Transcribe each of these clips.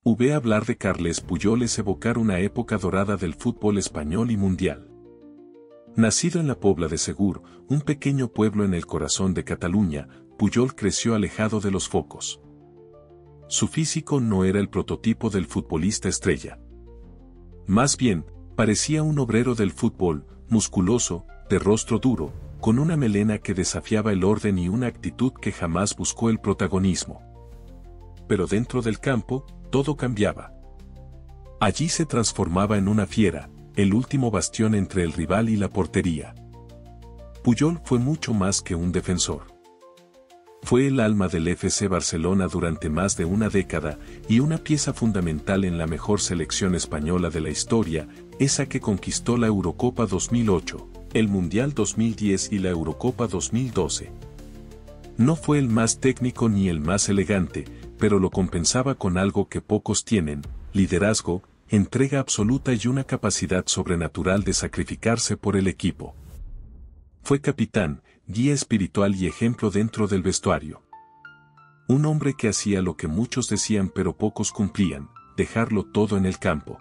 Hablar de Carles Puyol es evocar una época dorada del fútbol español y mundial. Nacido en la Pobla de Segur, un pequeño pueblo en el corazón de Cataluña, Puyol creció alejado de los focos. Su físico no era el prototipo del futbolista estrella. Más bien, parecía un obrero del fútbol, musculoso, de rostro duro, con una melena que desafiaba el orden y una actitud que jamás buscó el protagonismo. Pero dentro del campo, todo cambiaba. Allí se transformaba en una fiera, el último bastión entre el rival y la portería. Puyol fue mucho más que un defensor. Fue el alma del FC Barcelona durante más de una década y una pieza fundamental en la mejor selección española de la historia, esa que conquistó la Eurocopa 2008, el Mundial 2010 y la Eurocopa 2012. No fue el más técnico ni el más elegante, pero lo compensaba con algo que pocos tienen: liderazgo, entrega absoluta y una capacidad sobrenatural de sacrificarse por el equipo. Fue capitán, guía espiritual y ejemplo dentro del vestuario. Un hombre que hacía lo que muchos decían pero pocos cumplían: dejarlo todo en el campo.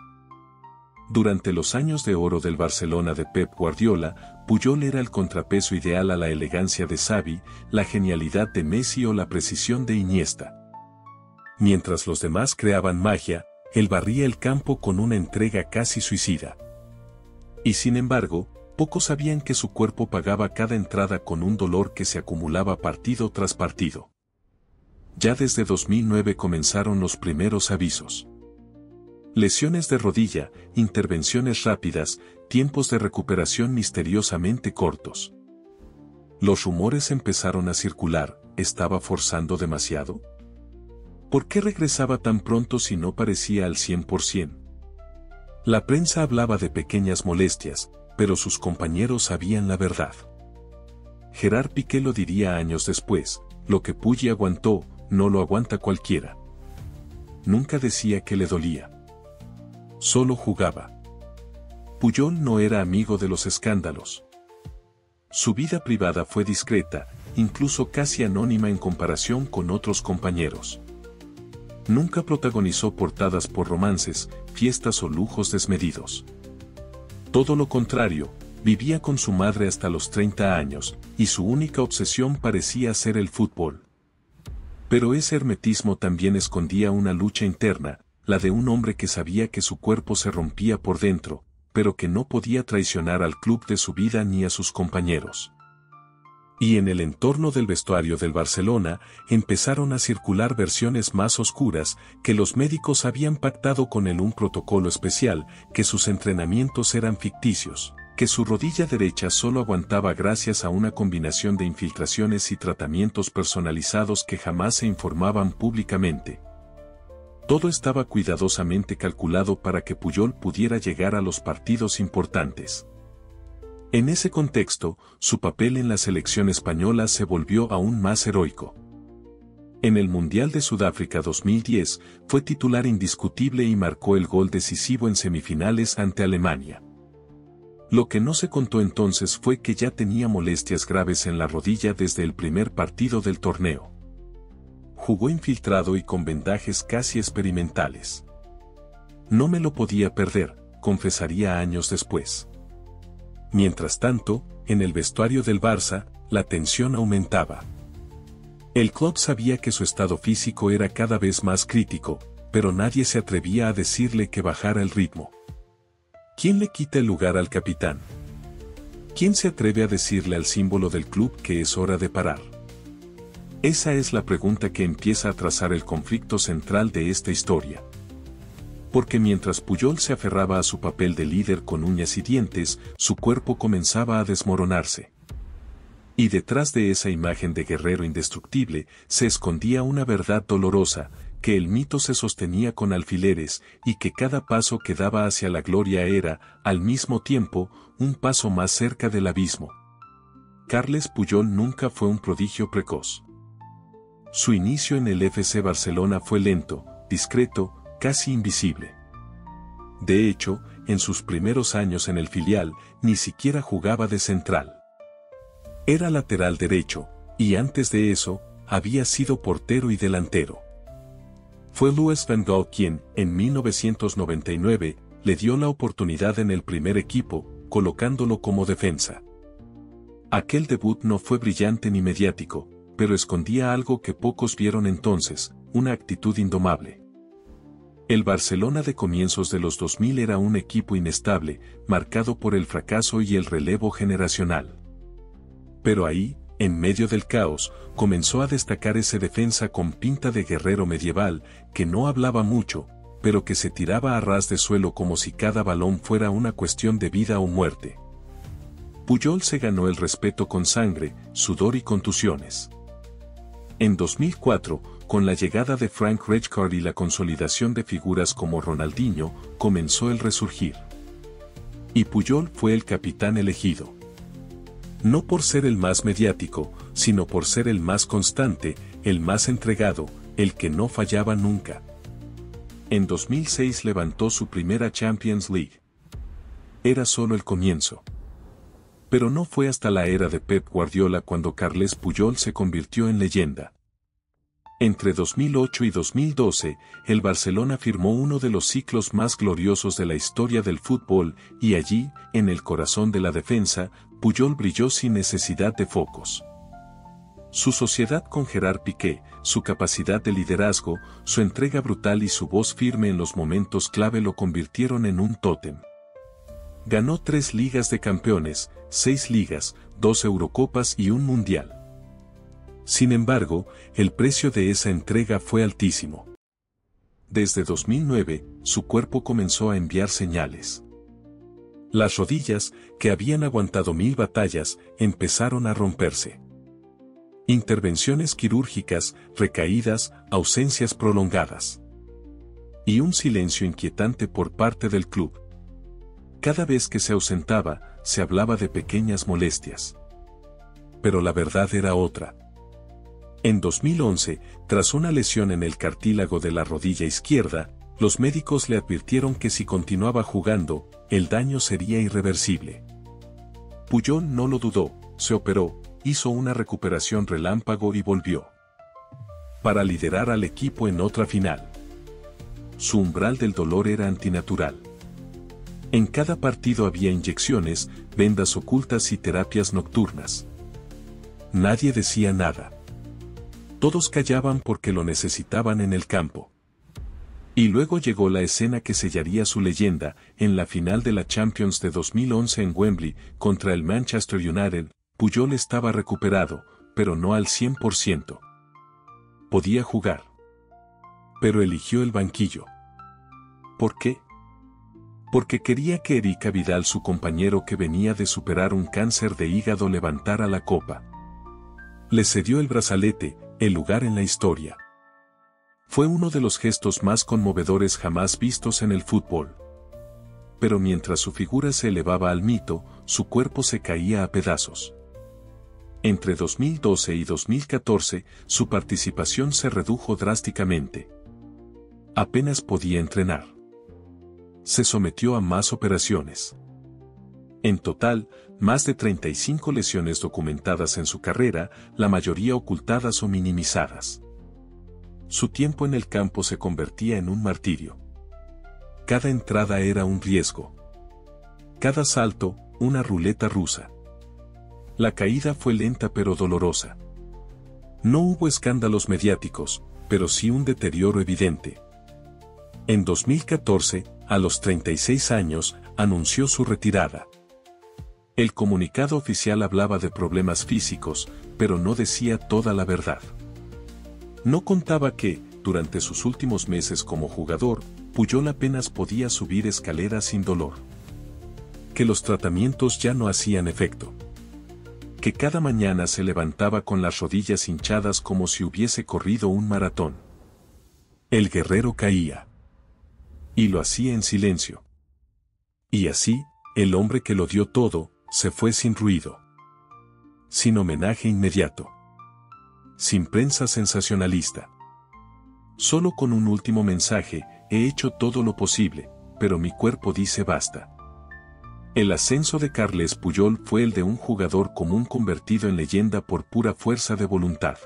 Durante los años de oro del Barcelona de Pep Guardiola, Puyol era el contrapeso ideal a la elegancia de Xavi, la genialidad de Messi o la precisión de Iniesta. Mientras los demás creaban magia, él barría el campo con una entrega casi suicida. Y sin embargo, pocos sabían que su cuerpo pagaba cada entrada con un dolor que se acumulaba partido tras partido. Ya desde 2009 comenzaron los primeros avisos. Lesiones de rodilla, intervenciones rápidas, tiempos de recuperación misteriosamente cortos. Los rumores empezaron a circular: ¿estaba forzando demasiado? ¿Por qué regresaba tan pronto si no parecía al 100%? La prensa hablaba de pequeñas molestias, pero sus compañeros sabían la verdad. Gerard Piqué lo diría años después: lo que Puyi aguantó, no lo aguanta cualquiera. Nunca decía que le dolía. Solo jugaba. Puyol no era amigo de los escándalos. Su vida privada fue discreta, incluso casi anónima en comparación con otros compañeros. Nunca protagonizó portadas por romances, fiestas o lujos desmedidos. Todo lo contrario, vivía con su madre hasta los 30 años, y su única obsesión parecía ser el fútbol. Pero ese hermetismo también escondía una lucha interna, la de un hombre que sabía que su cuerpo se rompía por dentro, pero que no podía traicionar al club de su vida ni a sus compañeros. Y en el entorno del vestuario del Barcelona, empezaron a circular versiones más oscuras: que los médicos habían pactado con él un protocolo especial, que sus entrenamientos eran ficticios, que su rodilla derecha solo aguantaba gracias a una combinación de infiltraciones y tratamientos personalizados que jamás se informaban públicamente. Todo estaba cuidadosamente calculado para que Puyol pudiera llegar a los partidos importantes. En ese contexto, su papel en la selección española se volvió aún más heroico. En el Mundial de Sudáfrica 2010, fue titular indiscutible y marcó el gol decisivo en semifinales ante Alemania. Lo que no se contó entonces fue que ya tenía molestias graves en la rodilla desde el primer partido del torneo. Jugó infiltrado y con vendajes casi experimentales. No me lo podía perder, confesaría años después. Mientras tanto, en el vestuario del Barça, la tensión aumentaba. El club sabía que su estado físico era cada vez más crítico, pero nadie se atrevía a decirle que bajara el ritmo. ¿Quién le quita el lugar al capitán? ¿Quién se atreve a decirle al símbolo del club que es hora de parar? Esa es la pregunta que empieza a trazar el conflicto central de esta historia. Porque mientras Puyol se aferraba a su papel de líder con uñas y dientes, su cuerpo comenzaba a desmoronarse. Y detrás de esa imagen de guerrero indestructible, se escondía una verdad dolorosa: que el mito se sostenía con alfileres, y que cada paso que daba hacia la gloria era, al mismo tiempo, un paso más cerca del abismo. Carles Puyol nunca fue un prodigio precoz. Su inicio en el FC Barcelona fue lento, discreto, casi invisible. De hecho, en sus primeros años en el filial, ni siquiera jugaba de central. Era lateral derecho, y antes de eso, había sido portero y delantero. Fue Louis van Gaal quien, en 1999, le dio la oportunidad en el primer equipo, colocándolo como defensa. Aquel debut no fue brillante ni mediático, pero escondía algo que pocos vieron entonces, una actitud indomable. El Barcelona de comienzos de los 2000 era un equipo inestable, marcado por el fracaso y el relevo generacional. Pero ahí, en medio del caos, comenzó a destacar ese defensa con pinta de guerrero medieval, que no hablaba mucho, pero que se tiraba a ras de suelo como si cada balón fuera una cuestión de vida o muerte. Puyol se ganó el respeto con sangre, sudor y contusiones. En 2004, con la llegada de Frank Rijkaard y la consolidación de figuras como Ronaldinho, comenzó el resurgir. Y Puyol fue el capitán elegido. No por ser el más mediático, sino por ser el más constante, el más entregado, el que no fallaba nunca. En 2006 levantó su primera Champions League. Era solo el comienzo. Pero no fue hasta la era de Pep Guardiola cuando Carles Puyol se convirtió en leyenda. Entre 2008 y 2012, el Barcelona firmó uno de los ciclos más gloriosos de la historia del fútbol, y allí, en el corazón de la defensa, Puyol brilló sin necesidad de focos. Su sociedad con Gerard Piqué, su capacidad de liderazgo, su entrega brutal y su voz firme en los momentos clave lo convirtieron en un tótem. Ganó 3 Ligas de Campeones, 6 Ligas, 2 Eurocopas y un Mundial. Sin embargo, el precio de esa entrega fue altísimo. Desde 2009, su cuerpo comenzó a enviar señales. Las rodillas, que habían aguantado 1000 batallas, empezaron a romperse. Intervenciones quirúrgicas, recaídas, ausencias prolongadas. Y un silencio inquietante por parte del club. Cada vez que se ausentaba, se hablaba de pequeñas molestias. Pero la verdad era otra. En 2011, tras una lesión en el cartílago de la rodilla izquierda, los médicos le advirtieron que si continuaba jugando, el daño sería irreversible. Puyol no lo dudó, se operó, hizo una recuperación relámpago y volvió. Para liderar al equipo en otra final. Su umbral del dolor era antinatural. En cada partido había inyecciones, vendas ocultas y terapias nocturnas. Nadie decía nada. Todos callaban porque lo necesitaban en el campo. Y luego llegó la escena que sellaría su leyenda, en la final de la Champions de 2011 en Wembley, contra el Manchester United. Puyol estaba recuperado, pero no al 100%. Podía jugar. Pero eligió el banquillo. ¿Por qué? Porque quería que Erika Vidal, su compañero que venía de superar un cáncer de hígado, levantara la copa. Le cedió el brazalete, el lugar en la historia. Fue uno de los gestos más conmovedores jamás vistos en el fútbol. Pero mientras su figura se elevaba al mito, su cuerpo se caía a pedazos. Entre 2012 y 2014, su participación se redujo drásticamente. Apenas podía entrenar. Se sometió a más operaciones. En total, más de 35 lesiones documentadas en su carrera, la mayoría ocultadas o minimizadas. Su tiempo en el campo se convertía en un martirio. Cada entrada era un riesgo. Cada salto, una ruleta rusa. La caída fue lenta pero dolorosa. No hubo escándalos mediáticos, pero sí un deterioro evidente. En 2014, a los 36 años, anunció su retirada. El comunicado oficial hablaba de problemas físicos, pero no decía toda la verdad. No contaba que, durante sus últimos meses como jugador, Puyol apenas podía subir escaleras sin dolor. Que los tratamientos ya no hacían efecto. Que cada mañana se levantaba con las rodillas hinchadas como si hubiese corrido un maratón. El guerrero caía. Y lo hacía en silencio. Y así, el hombre que lo dio todo, se fue sin ruido. Sin homenaje inmediato. Sin prensa sensacionalista. Solo con un último mensaje: he hecho todo lo posible, pero mi cuerpo dice basta. El ascenso de Carles Puyol fue el de un jugador común convertido en leyenda por pura fuerza de voluntad.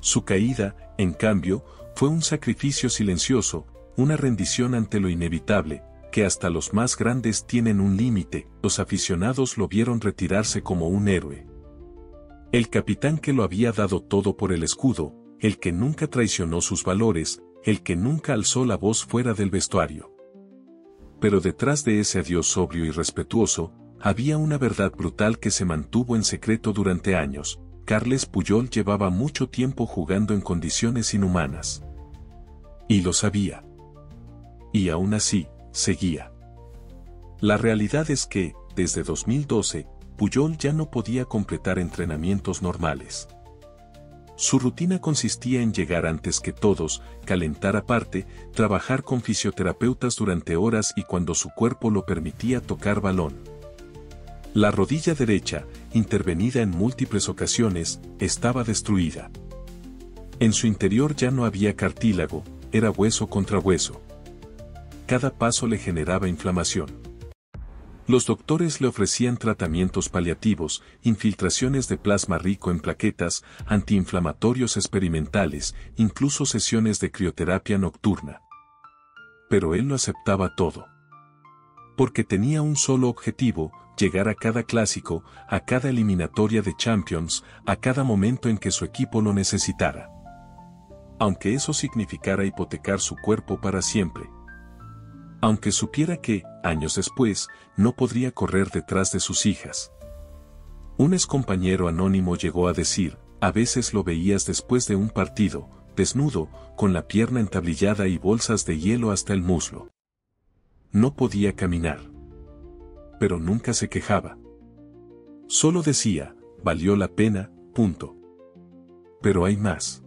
Su caída, en cambio, Fue un sacrificio silencioso, una rendición ante lo inevitable, que hasta los más grandes tienen un límite. Los aficionados lo vieron retirarse como un héroe. El capitán que lo había dado todo por el escudo, el que nunca traicionó sus valores, el que nunca alzó la voz fuera del vestuario. Pero detrás de ese adiós sobrio y respetuoso, había una verdad brutal que se mantuvo en secreto durante años. Carles Puyol llevaba mucho tiempo jugando en condiciones inhumanas. Y lo sabía. Y aún así, seguía. La realidad es que, desde 2012, Puyol ya no podía completar entrenamientos normales. Su rutina consistía en llegar antes que todos, calentar aparte, trabajar con fisioterapeutas durante horas y cuando su cuerpo lo permitía tocar balón. La rodilla derecha, intervenida en múltiples ocasiones, estaba destruida. En su interior ya no había cartílago, era hueso contra hueso. Cada paso le generaba inflamación. Los doctores le ofrecían tratamientos paliativos, infiltraciones de plasma rico en plaquetas, antiinflamatorios experimentales, incluso sesiones de crioterapia nocturna. Pero él lo aceptaba todo. Porque tenía un solo objetivo: llegar a cada clásico, a cada eliminatoria de Champions, a cada momento en que su equipo lo necesitara. Aunque eso significara hipotecar su cuerpo para siempre. Aunque supiera que, años después, no podría correr detrás de sus hijas. Un excompañero anónimo llegó a decir: a veces lo veías después de un partido, desnudo, con la pierna entablillada y bolsas de hielo hasta el muslo. No podía caminar. Pero nunca se quejaba. Solo decía: valió la pena, punto. Pero hay más.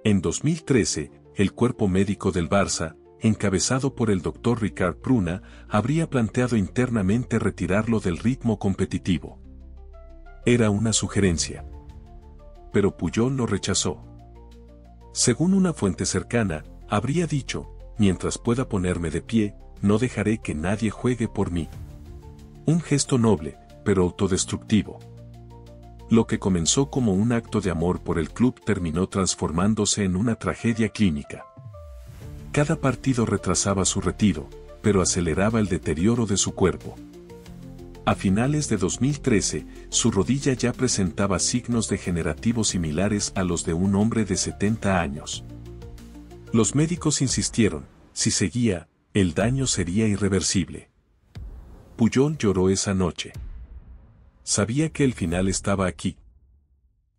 En 2013, el cuerpo médico del Barça, encabezado por el Dr. Ricard Pruna, habría planteado internamente retirarlo del ritmo competitivo. Era una sugerencia. Pero Puyol lo rechazó. Según una fuente cercana, habría dicho: mientras pueda ponerme de pie, no dejaré que nadie juegue por mí. Un gesto noble, pero autodestructivo. Lo que comenzó como un acto de amor por el club terminó transformándose en una tragedia clínica. Cada partido retrasaba su retiro, pero aceleraba el deterioro de su cuerpo. A finales de 2013, su rodilla ya presentaba signos degenerativos similares a los de un hombre de 70 años. Los médicos insistieron: si seguía, el daño sería irreversible. Puyol lloró esa noche. Sabía que el final estaba aquí.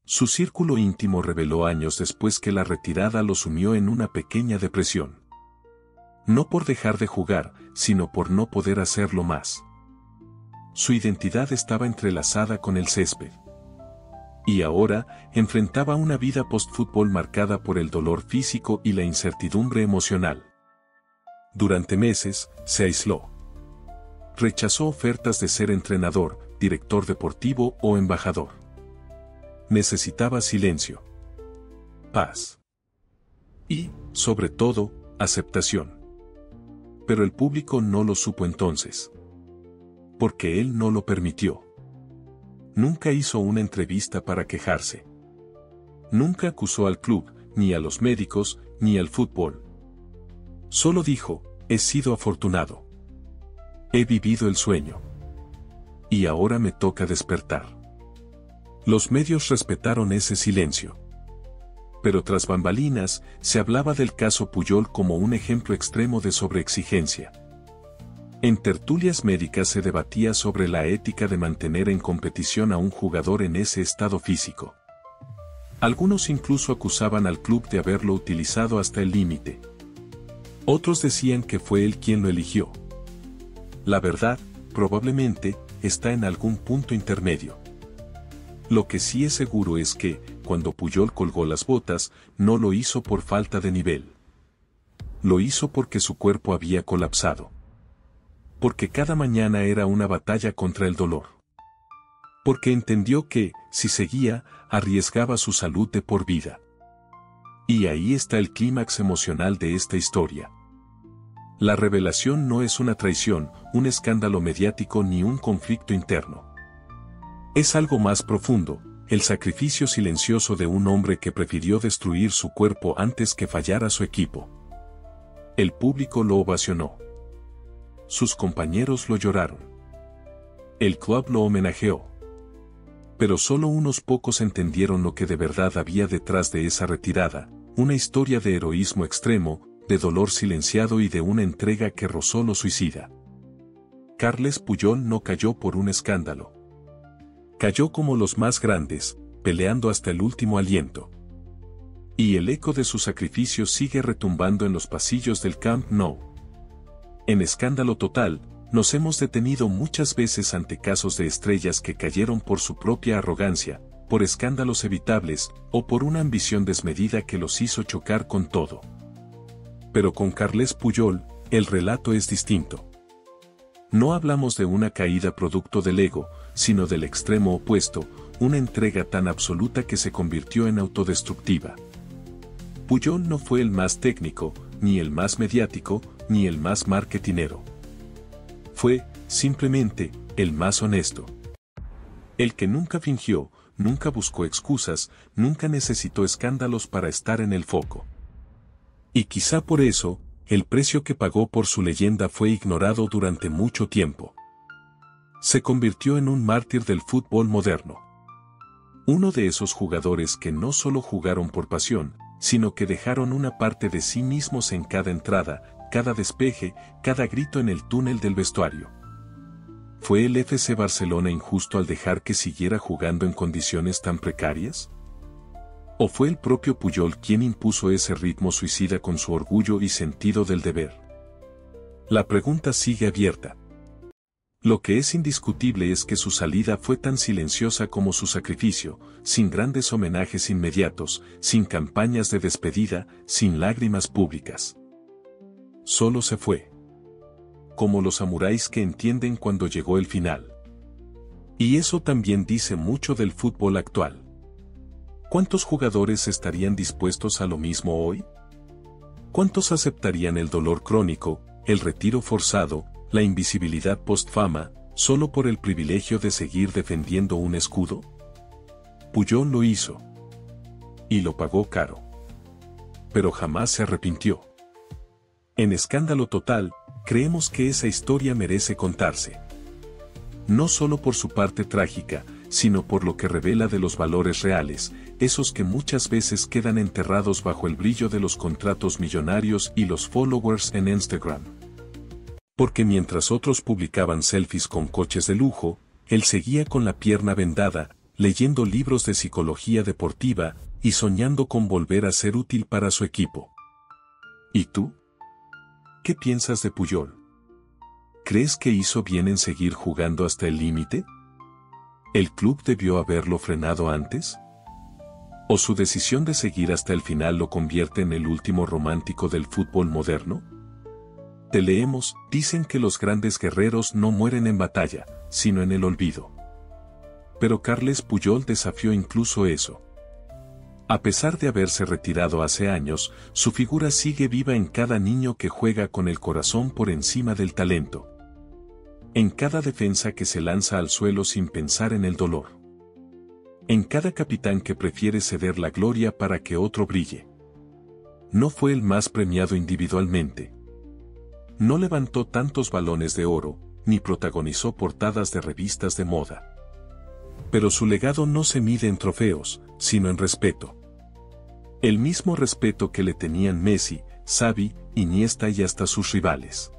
Su círculo íntimo reveló años después que la retirada lo sumió en una pequeña depresión. No por dejar de jugar, sino por no poder hacerlo más. Su identidad estaba entrelazada con el césped. Y ahora, enfrentaba una vida post-fútbol marcada por el dolor físico y la incertidumbre emocional. Durante meses, se aisló. Rechazó ofertas de ser entrenador, director deportivo o embajador. Necesitaba silencio, paz y, sobre todo, aceptación. Pero el público no lo supo entonces. Porque él no lo permitió. Nunca hizo una entrevista para quejarse. Nunca acusó al club, ni a los médicos, ni al fútbol. Solo dijo: he sido afortunado. He vivido el sueño. Y ahora me toca despertar. Los medios respetaron ese silencio. Pero tras bambalinas, se hablaba del caso Puyol como un ejemplo extremo de sobreexigencia. En tertulias médicas se debatía sobre la ética de mantener en competición a un jugador en ese estado físico. Algunos incluso acusaban al club de haberlo utilizado hasta el límite. Otros decían que fue él quien lo eligió. La verdad, probablemente, está en algún punto intermedio. Lo que sí es seguro es que, cuando Puyol colgó las botas, no lo hizo por falta de nivel. Lo hizo porque su cuerpo había colapsado. Porque cada mañana era una batalla contra el dolor. Porque entendió que, si seguía, arriesgaba su salud de por vida. Y ahí está el clímax emocional de esta historia. La revelación no es una traición, un escándalo mediático ni un conflicto interno. Es algo más profundo, el sacrificio silencioso de un hombre que prefirió destruir su cuerpo antes que fallar a su equipo. El público lo ovacionó. Sus compañeros lo lloraron. El club lo homenajeó. Pero solo unos pocos entendieron lo que de verdad había detrás de esa retirada, una historia de heroísmo extremo, de dolor silenciado y de una entrega que rozó lo suicida. Carles Puyol no cayó por un escándalo. Cayó como los más grandes, peleando hasta el último aliento. Y el eco de su sacrificio sigue retumbando en los pasillos del Camp Nou. En Escándalo Total, nos hemos detenido muchas veces ante casos de estrellas que cayeron por su propia arrogancia, por escándalos evitables, o por una ambición desmedida que los hizo chocar con todo. Pero con Carles Puyol, el relato es distinto. No hablamos de una caída producto del ego, sino del extremo opuesto, una entrega tan absoluta que se convirtió en autodestructiva. Puyol no fue el más técnico, ni el más mediático, ni el más marketinero. Fue, simplemente, el más honesto. El que nunca fingió, nunca buscó excusas, nunca necesitó escándalos para estar en el foco. Y quizá por eso, el precio que pagó por su leyenda fue ignorado durante mucho tiempo. Se convirtió en un mártir del fútbol moderno. Uno de esos jugadores que no solo jugaron por pasión, sino que dejaron una parte de sí mismos en cada entrada, cada despeje, cada grito en el túnel del vestuario. ¿Fue el FC Barcelona injusto al dejar que siguiera jugando en condiciones tan precarias? ¿O fue el propio Puyol quien impuso ese ritmo suicida con su orgullo y sentido del deber? La pregunta sigue abierta. Lo que es indiscutible es que su salida fue tan silenciosa como su sacrificio, sin grandes homenajes inmediatos, sin campañas de despedida, sin lágrimas públicas. Solo se fue. Como los samuráis que entienden cuando llegó el final. Y eso también dice mucho del fútbol actual. ¿Cuántos jugadores estarían dispuestos a lo mismo hoy? ¿Cuántos aceptarían el dolor crónico, el retiro forzado, la invisibilidad post-fama, solo por el privilegio de seguir defendiendo un escudo? Puyol lo hizo. Y lo pagó caro. Pero jamás se arrepintió. En Escándalo Total, creemos que esa historia merece contarse. No solo por su parte trágica, sino por lo que revela de los valores reales, esos que muchas veces quedan enterrados bajo el brillo de los contratos millonarios y los followers en Instagram. Porque mientras otros publicaban selfies con coches de lujo, él seguía con la pierna vendada, leyendo libros de psicología deportiva y soñando con volver a ser útil para su equipo. ¿Y tú? ¿Qué piensas de Puyol? ¿Crees que hizo bien en seguir jugando hasta el límite? ¿El club debió haberlo frenado antes? ¿O su decisión de seguir hasta el final lo convierte en el último romántico del fútbol moderno? Te leemos, dicen que los grandes guerreros no mueren en batalla, sino en el olvido. Pero Carles Puyol desafió incluso eso. A pesar de haberse retirado hace años, su figura sigue viva en cada niño que juega con el corazón por encima del talento. En cada defensa que se lanza al suelo sin pensar en el dolor. En cada capitán que prefiere ceder la gloria para que otro brille. No fue el más premiado individualmente. No levantó tantos balones de oro, ni protagonizó portadas de revistas de moda. Pero su legado no se mide en trofeos, sino en respeto. El mismo respeto que le tenían Messi, Xavi, Iniesta y hasta sus rivales.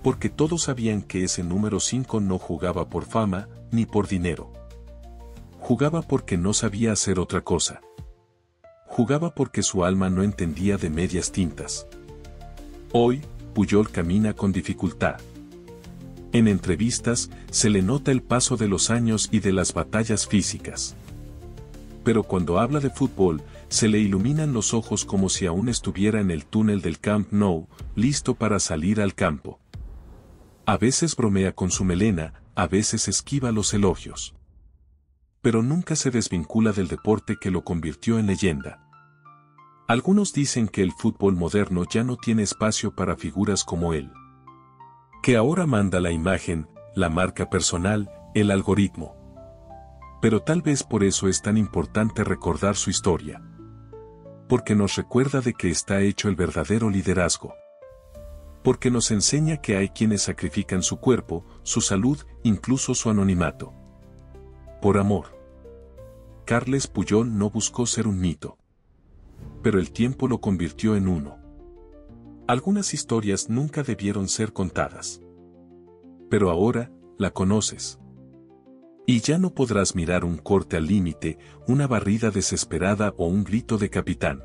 Porque todos sabían que ese número 5 no jugaba por fama, ni por dinero. Jugaba porque no sabía hacer otra cosa. Jugaba porque su alma no entendía de medias tintas. Hoy, Puyol camina con dificultad. En entrevistas, se le nota el paso de los años y de las batallas físicas. Pero cuando habla de fútbol, se le iluminan los ojos como si aún estuviera en el túnel del Camp Nou, listo para salir al campo. A veces bromea con su melena, a veces esquiva los elogios. Pero nunca se desvincula del deporte que lo convirtió en leyenda. Algunos dicen que el fútbol moderno ya no tiene espacio para figuras como él. Que ahora manda la imagen, la marca personal, el algoritmo. Pero tal vez por eso es tan importante recordar su historia. Porque nos recuerda de que está hecho el verdadero liderazgo. Porque nos enseña que hay quienes sacrifican su cuerpo, su salud, incluso su anonimato. Por amor. Carles Puyol no buscó ser un mito. Pero el tiempo lo convirtió en uno. Algunas historias nunca debieron ser contadas. Pero ahora, la conoces. Y ya no podrás mirar un corte al límite, una barrida desesperada o un grito de capitán.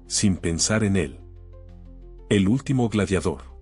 Sin pensar en él. El último gladiador.